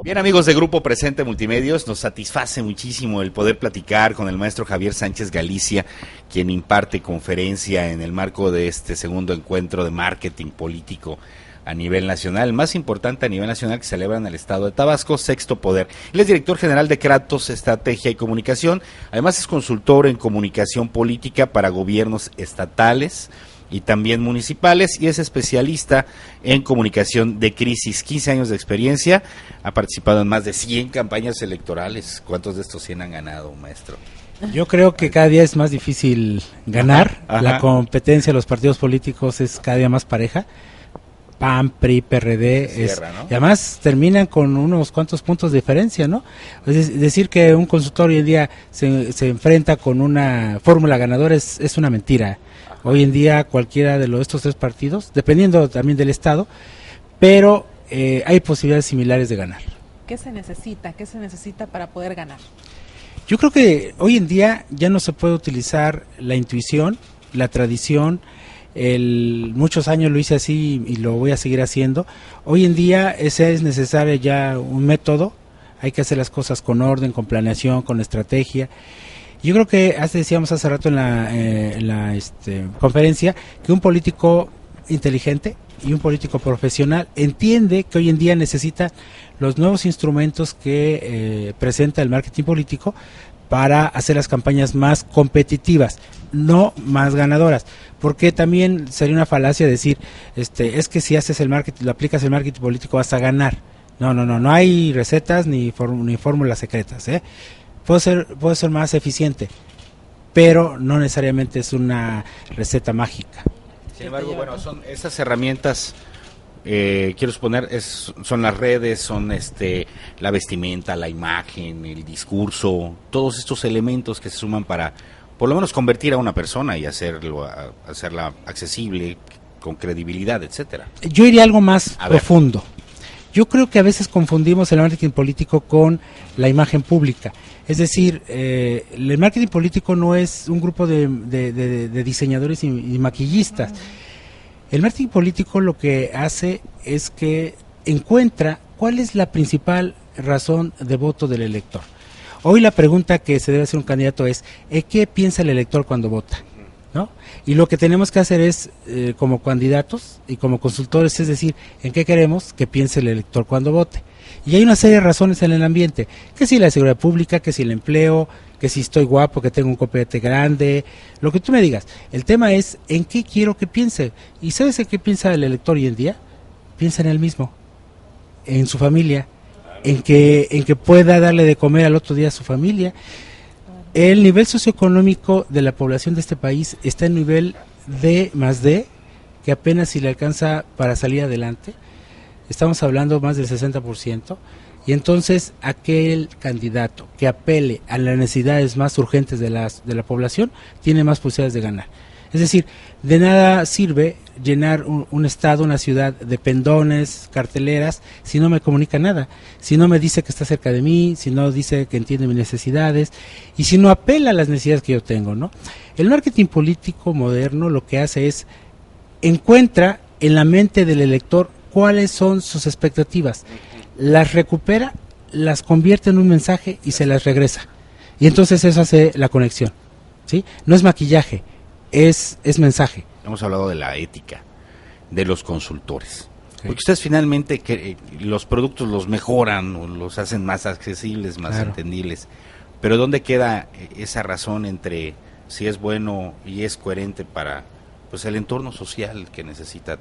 Bien, amigos de Grupo Presente Multimedios, nos satisface muchísimo el poder platicar con el maestro Javier Sánchez Galicia, quien imparte conferencia en el marco de este segundo encuentro de marketing político a nivel nacional, el más importante a nivel nacional que se celebra en el estado de Tabasco, Sexto Poder. Él es director general de Kratos Estrategia y Comunicación, además es consultor en comunicación política para gobiernos estatales y también municipales, y es especialista en comunicación de crisis. 15 años de experiencia, ha participado en más de 100 campañas electorales. ¿Cuántos de estos 100 han ganado, maestro? Yo creo que cada día es más difícil ganar. Ajá. La competencia de los partidos políticos es cada día más pareja. PAN, PRI, PRD, Cierra, ¿no? y además terminan con unos cuantos puntos de diferencia, ¿no? Es decir, que un consultor hoy en día se enfrenta con una fórmula ganadora es una mentira. Hoy en día cualquiera de estos tres partidos, dependiendo también del estado, pero hay posibilidades similares de ganar. ¿Qué se necesita? ¿Qué se necesita para poder ganar? Yo creo que hoy en día ya no se puede utilizar la intuición, la tradición. Muchos años lo hice así y lo voy a seguir haciendo. Hoy en día es necesario ya un método, hay que hacer las cosas con orden, con planeación, con estrategia. Yo creo que decíamos hace rato en la conferencia que un político inteligente y un político profesional entiende que hoy en día necesita los nuevos instrumentos que presenta el marketing político para hacer las campañas más competitivas, no más ganadoras, porque también sería una falacia decir, es que si haces el marketing, lo aplicas el marketing político vas a ganar. No hay recetas ni fórmulas secretas, puede ser más eficiente, pero no necesariamente es una receta mágica. Sin embargo, bueno, son esas herramientas, quiero suponer, son las redes, son la vestimenta, la imagen, el discurso, todos estos elementos que se suman para, por lo menos, convertir a una persona y hacerla accesible, con credibilidad, etcétera. Yo iría algo más profundo. Yo creo que a veces confundimos el marketing político con la imagen pública. Es decir, el marketing político no es un grupo de diseñadores y maquillistas. El marketing político lo que hace es que encuentra cuál es la principal razón de voto del elector. Hoy la pregunta que se debe hacer un candidato es, ¿qué piensa el elector cuando vota? ¿No? Y lo que tenemos que hacer es, como candidatos y como consultores, es decir, en qué queremos que piense el elector cuando vote. Y hay una serie de razones en el ambiente, que si la seguridad pública, que si el empleo, que si estoy guapo, que tengo un copete grande, lo que tú me digas. El tema es en qué quiero que piense. ¿Y sabes en qué piensa el elector hoy en día? Piensa en él mismo, en su familia, en que pueda darle de comer al otro día a su familia. El nivel socioeconómico de la población de este país está en nivel D+D, que apenas si le alcanza para salir adelante. Estamos hablando más del 60%, y entonces aquel candidato que apele a las necesidades más urgentes de la población tiene más posibilidades de ganar. Es decir, de nada sirve llenar un estado, una ciudad de pendones, carteleras, si no me comunica nada, si no me dice que está cerca de mí, si no dice que entiende mis necesidades, y si no apela a las necesidades que yo tengo, ¿no? El marketing político moderno lo que hace es, encuentra en la mente del elector cuáles son sus expectativas, las recupera, las convierte en un mensaje y se las regresa. Y entonces eso hace la conexión, ¿sí? No es maquillaje, es mensaje. Hemos hablado de la ética de los consultores, porque ustedes finalmente los productos los mejoran o los hacen más accesibles, más entendibles, pero ¿dónde queda esa razón entre si es bueno y es coherente para el entorno social que necesita,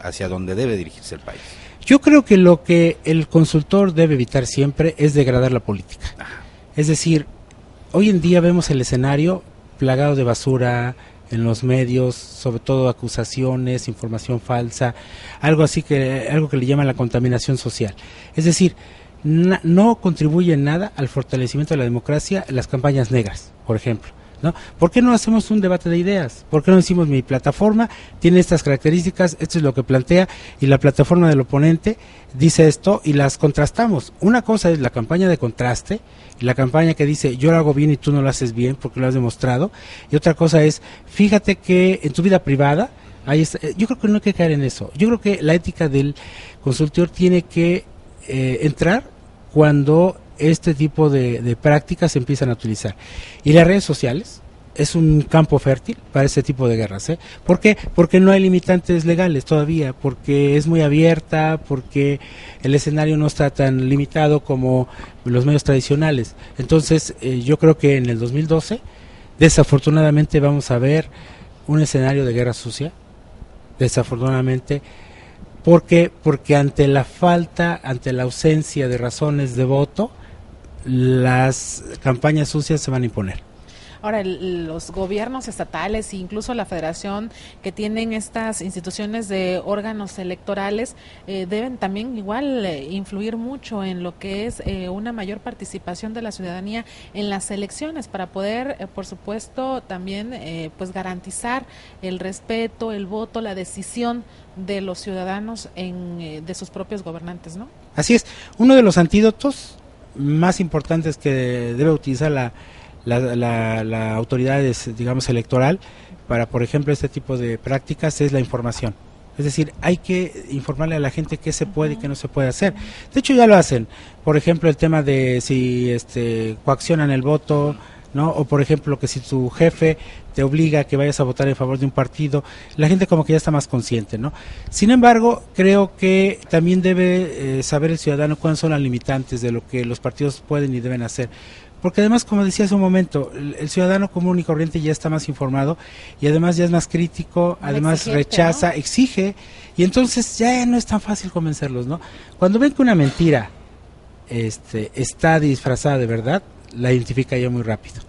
hacia donde debe dirigirse el país? Yo creo que lo que el consultor debe evitar siempre es degradar la política. Es decir, hoy en día vemos el escenario plagado de basura en los medios, sobre todo acusaciones, información falsa, algo que le llaman la contaminación social. Es decir, no contribuye en nada al fortalecimiento de la democracia las campañas negras, por ejemplo, ¿no? ¿Por qué no hacemos un debate de ideas? ¿Por qué no decimos mi plataforma tiene estas características, esto es lo que plantea, y la plataforma del oponente dice esto, y las contrastamos? Una cosa es la campaña de contraste, y la campaña que dice yo lo hago bien y tú no lo haces bien porque lo has demostrado, y otra cosa es fíjate que en tu vida privada, yo creo que no hay que caer en eso. Yo creo que la ética del consultor tiene que entrar cuando este tipo de prácticas se empiezan a utilizar. Y las redes sociales es un campo fértil para este tipo de guerras. ¿Por qué? Porque no hay limitantes legales todavía, porque es muy abierta, porque el escenario no está tan limitado como los medios tradicionales. Entonces, yo creo que en el 2012, desafortunadamente, vamos a ver un escenario de guerra sucia, desafortunadamente, porque ante la ausencia de razones de voto, las campañas sucias se van a imponer. Ahora, los gobiernos estatales e incluso la federación que tienen estas instituciones de órganos electorales deben también igual influir mucho en lo que es una mayor participación de la ciudadanía en las elecciones para poder, por supuesto, también pues garantizar el respeto, el voto, la decisión de los ciudadanos de sus propios gobernantes, ¿no? Así es. Uno de los antídotos más importantes que debe utilizar la autoridad, digamos, electoral para, por ejemplo, este tipo de prácticas es la información. Es decir, hay que informarle a la gente qué se puede y qué no se puede hacer. De hecho, ya lo hacen. Por ejemplo, el tema de si coaccionan el voto, ¿no? O por ejemplo, que si tu jefe te obliga a que vayas a votar en favor de un partido, la gente como que ya está más consciente, ¿no? Sin embargo, creo que también debe saber el ciudadano cuáles son las limitantes de lo que los partidos pueden y deben hacer. Porque además, como decía hace un momento, el ciudadano común y corriente ya está más informado y además ya es más crítico, además rechaza, ¿no? Exige, y entonces ya no es tan fácil convencerlos, ¿no? Cuando ven que una mentira está disfrazada de verdad, la identifica ya muy rápido.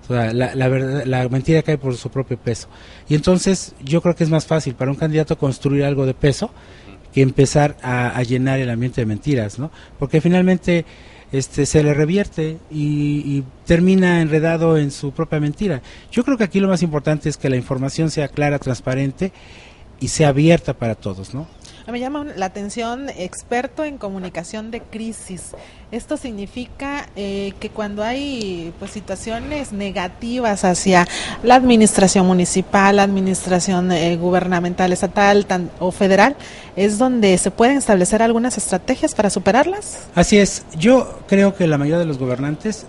O sea, la mentira cae por su propio peso. Y entonces yo creo que es más fácil para un candidato construir algo de peso que empezar a llenar el ambiente de mentiras, ¿no? Porque finalmente se le revierte y termina enredado en su propia mentira. Yo creo que aquí lo más importante es que la información sea clara, transparente y sea abierta para todos, ¿no? Me llama la atención, experto en comunicación de crisis. Esto significa que cuando hay pues situaciones negativas hacia la administración municipal, la administración gubernamental, estatal o federal, es donde se pueden establecer algunas estrategias para superarlas. Así es. Yo creo que la mayoría de los gobernantes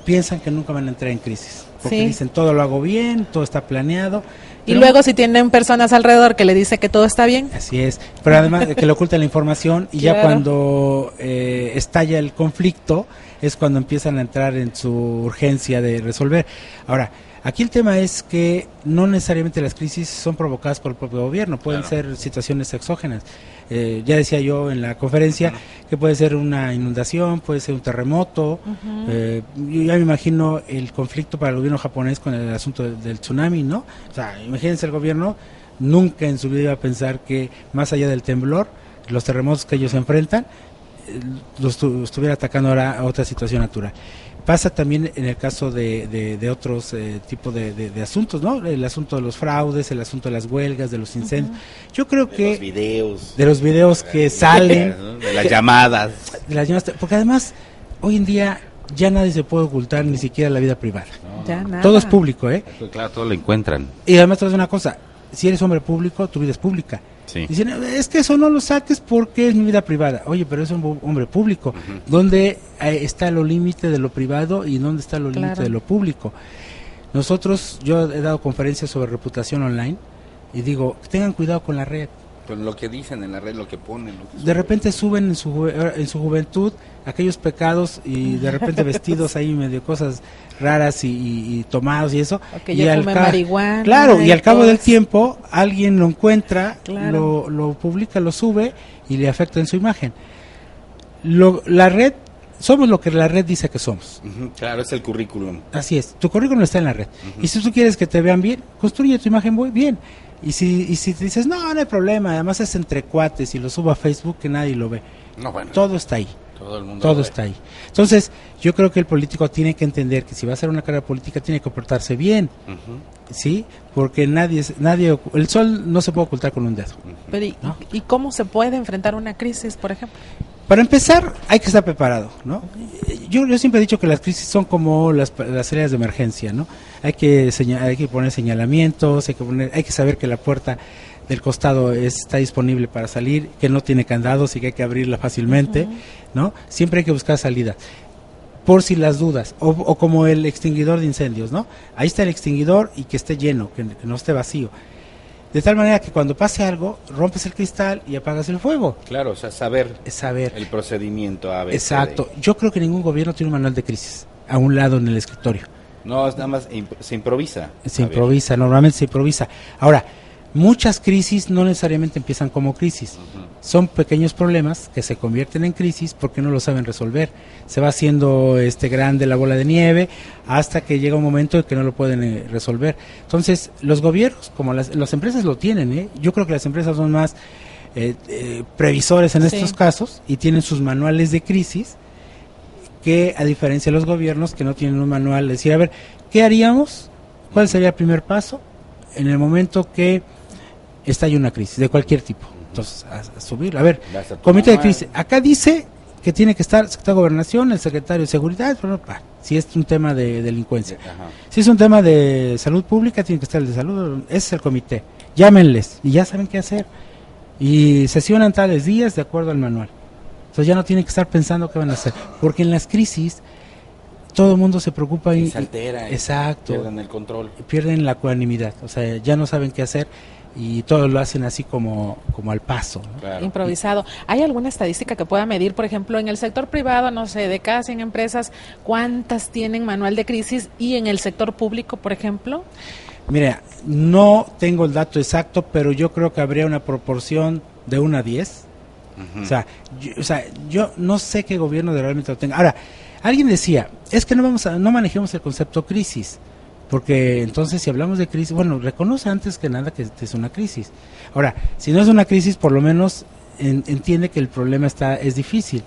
piensan que nunca van a entrar en crisis, porque dicen todo lo hago bien, todo está planeado. Y luego si tienen personas alrededor que le dice que todo está bien. Así es, pero además de que le ocultan la información y ya cuando estalla el conflicto es cuando empiezan a entrar en su urgencia de resolver. Ahora, aquí el tema es que no necesariamente las crisis son provocadas por el propio gobierno, pueden ser situaciones exógenas. Ya decía yo en la conferencia que puede ser una inundación, puede ser un terremoto. Yo ya me imagino el conflicto para el gobierno japonés con el asunto del tsunami, ¿no? O sea, imagínense, el gobierno nunca en su vida iba a pensar que más allá del temblor, los terremotos que ellos enfrentan, los estuviera atacando ahora a otra situación natural. Pasa también en el caso de otros tipos de asuntos, ¿no? El asunto de los fraudes, el asunto de las huelgas, de los incendios. Yo creo que de los videos que salen, de las llamadas, porque además hoy en día ya nadie se puede ocultar, ni siquiera la vida privada. Ya nada. Todo es público, ¿eh? Claro, todo lo encuentran. Y además te voy a decir una cosa, si eres hombre público, tu vida es pública. Sí. Dicen, es que eso no lo saques porque es mi vida privada. Oye, pero es un hombre público. ¿Dónde está lo límite de lo privado y dónde está lo límite de lo público? Yo he dado conferencias sobre reputación online y digo, tengan cuidado con la red. Con lo que dicen en la red, lo que ponen. De repente suben en su juventud aquellos pecados y de repente vestidos ahí medio cosas raras y tomados y eso. Okay, y al marihuana. Claro, y al cabo del tiempo alguien lo encuentra, lo publica, lo sube y le afecta en su imagen. La red, somos lo que la red dice que somos. Claro, es el currículum. Así es, tu currículum está en la red. Y si tú quieres que te vean bien, construye tu imagen muy bien. Y si te dices, no hay problema, además es entre cuates y lo subo a Facebook que nadie lo ve. No, bueno. Todo está ahí. Todo el mundo todo está ahí. Entonces, yo creo que el político tiene que entender que si va a hacer una carrera política tiene que comportarse bien. ¿Sí? Porque el sol no se puede ocultar con un dedo. Pero ¿y cómo se puede enfrentar una crisis, por ejemplo? Para empezar, hay que estar preparado, ¿no? Yo siempre he dicho que las crisis son como las áreas de emergencia, ¿no? Hay que poner señalamientos, hay que saber que la puerta del costado está disponible para salir, que no tiene candados y que hay que abrirla fácilmente, ¿no? Siempre hay que buscar salidas, por si las dudas, o como el extinguidor de incendios, ¿no? Ahí está el extinguidor y que esté lleno, que no esté vacío. De tal manera que cuando pase algo, rompes el cristal y apagas el fuego. Claro, o sea, saber el procedimiento ABC. Exacto. Yo creo que ningún gobierno tiene un manual de crisis a un lado en el escritorio. No, nada más se improvisa. Se improvisa, normalmente se improvisa. Ahora, muchas crisis no necesariamente empiezan como crisis. Son pequeños problemas que se convierten en crisis porque no lo saben resolver. Se va haciendo grande la bola de nieve hasta que llega un momento en que no lo pueden resolver. Entonces, los gobiernos, como las empresas lo tienen, yo creo que las empresas son más previsores en estos casos y tienen sus manuales de crisis, que a diferencia de los gobiernos que no tienen un manual, decir, a ver, ¿qué haríamos? ¿Cuál sería el primer paso en el momento que estalle una crisis de cualquier tipo? Entonces, a subir, a ver, comité de crisis, acá dice que tiene que estar el secretario de Gobernación, el secretario de Seguridad, si es un tema de delincuencia. Si es un tema de salud pública, tiene que estar el de salud, ese es el comité. Llámenles y ya saben qué hacer. Y sesionan tales días de acuerdo al manual. Entonces ya no tienen que estar pensando qué van a hacer, porque en las crisis todo el mundo se preocupa y se altera, exacto, pierden el control, pierden la ecuanimidad, o sea, ya no saben qué hacer y todo lo hacen así como al paso, ¿no? Claro. Improvisado. ¿Hay alguna estadística que pueda medir, por ejemplo, en el sector privado, no sé, de cada 100 empresas, cuántas tienen manual de crisis, y en el sector público, por ejemplo? Mira, no tengo el dato exacto, pero yo creo que habría una proporción de 1 a 10. O sea, yo no sé qué gobierno realmente lo tenga. Ahora, alguien decía, es que no manejemos el concepto crisis, porque entonces si hablamos de crisis, bueno, reconoce antes que nada que es una crisis. Ahora, si no es una crisis, por lo menos entiende que el problema es difícil.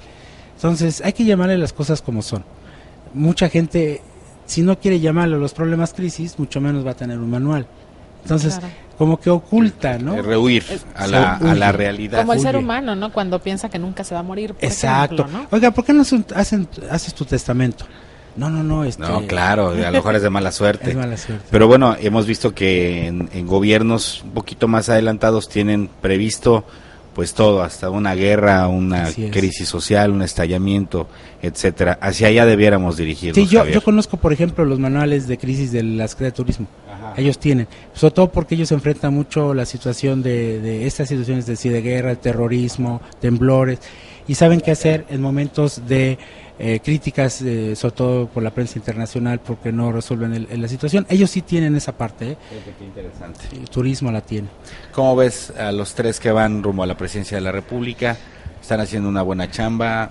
Entonces, hay que llamarle las cosas como son. Mucha gente, si no quiere llamarle a los problemas crisis, mucho menos va a tener un manual. Entonces, como que oculta, ¿no? Rehuir a la realidad. Como el ser humano, ¿no? Cuando piensa que nunca se va a morir, por exacto. ejemplo, ¿no? Oiga, ¿por qué no haces tu testamento? No. No, claro, a lo mejor es de mala suerte. Es mala suerte. Pero bueno, hemos visto que en gobiernos un poquito más adelantados tienen previsto pues todo, hasta una guerra, una crisis social, un estallamiento, etcétera. Hacia allá debiéramos dirigirnos. Sí, yo conozco, por ejemplo, los manuales de crisis de la Secretaría de Turismo. Ajá. Ellos tienen, sobre todo porque ellos enfrentan mucho la situación de estas situaciones de guerra, el terrorismo, temblores, y saben qué hacer en momentos de críticas, sobre todo por la prensa internacional, porque no resuelven la situación. Ellos sí tienen esa parte. Qué interesante. El turismo la tiene. ¿Cómo ves a los tres que van rumbo a la presidencia de la República? ¿Están haciendo una buena chamba?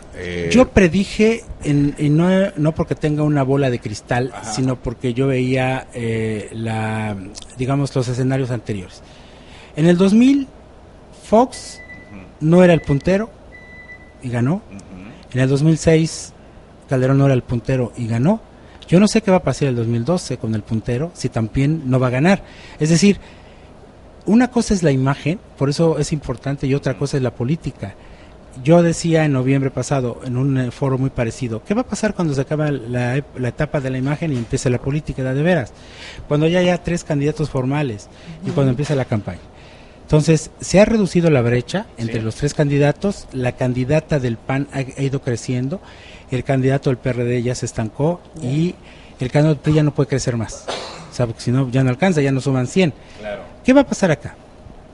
Yo predije, y no porque tenga una bola de cristal, ajá, sino porque yo veía digamos, los escenarios anteriores. En el 2000, Fox no era el puntero y ganó. En el 2006, Calderón no era el puntero y ganó. Yo no sé qué va a pasar en el 2012 con el puntero, si también no va a ganar. Es decir, una cosa es la imagen, por eso es importante, y otra cosa es la política. Yo decía en noviembre pasado, en un foro muy parecido, ¿qué va a pasar cuando se acaba la etapa de la imagen y empiece la política de veras? Cuando ya haya 3 candidatos formales y cuando empiece la campaña. Entonces, se ha reducido la brecha entre los 3 candidatos, la candidata del PAN ha ido creciendo, el candidato del PRD ya se estancó y el candidato del PRI ya no puede crecer más. O sea, porque si no, ya no alcanza, ya no suman 100. Claro. ¿Qué va a pasar acá?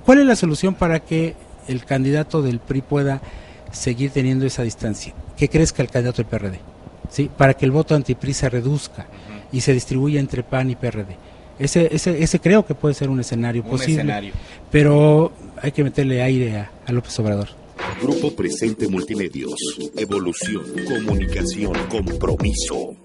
¿Cuál es la solución para que el candidato del PRI pueda seguir teniendo esa distancia? Que crezca el candidato del PRD, ¿sí? Para que el voto anti-PRI se reduzca y se distribuya entre PAN y PRD. Ese creo que puede ser un escenario posible, pero hay que meterle aire a López Obrador. Grupo Presente Multimedios. Evolución, comunicación, compromiso.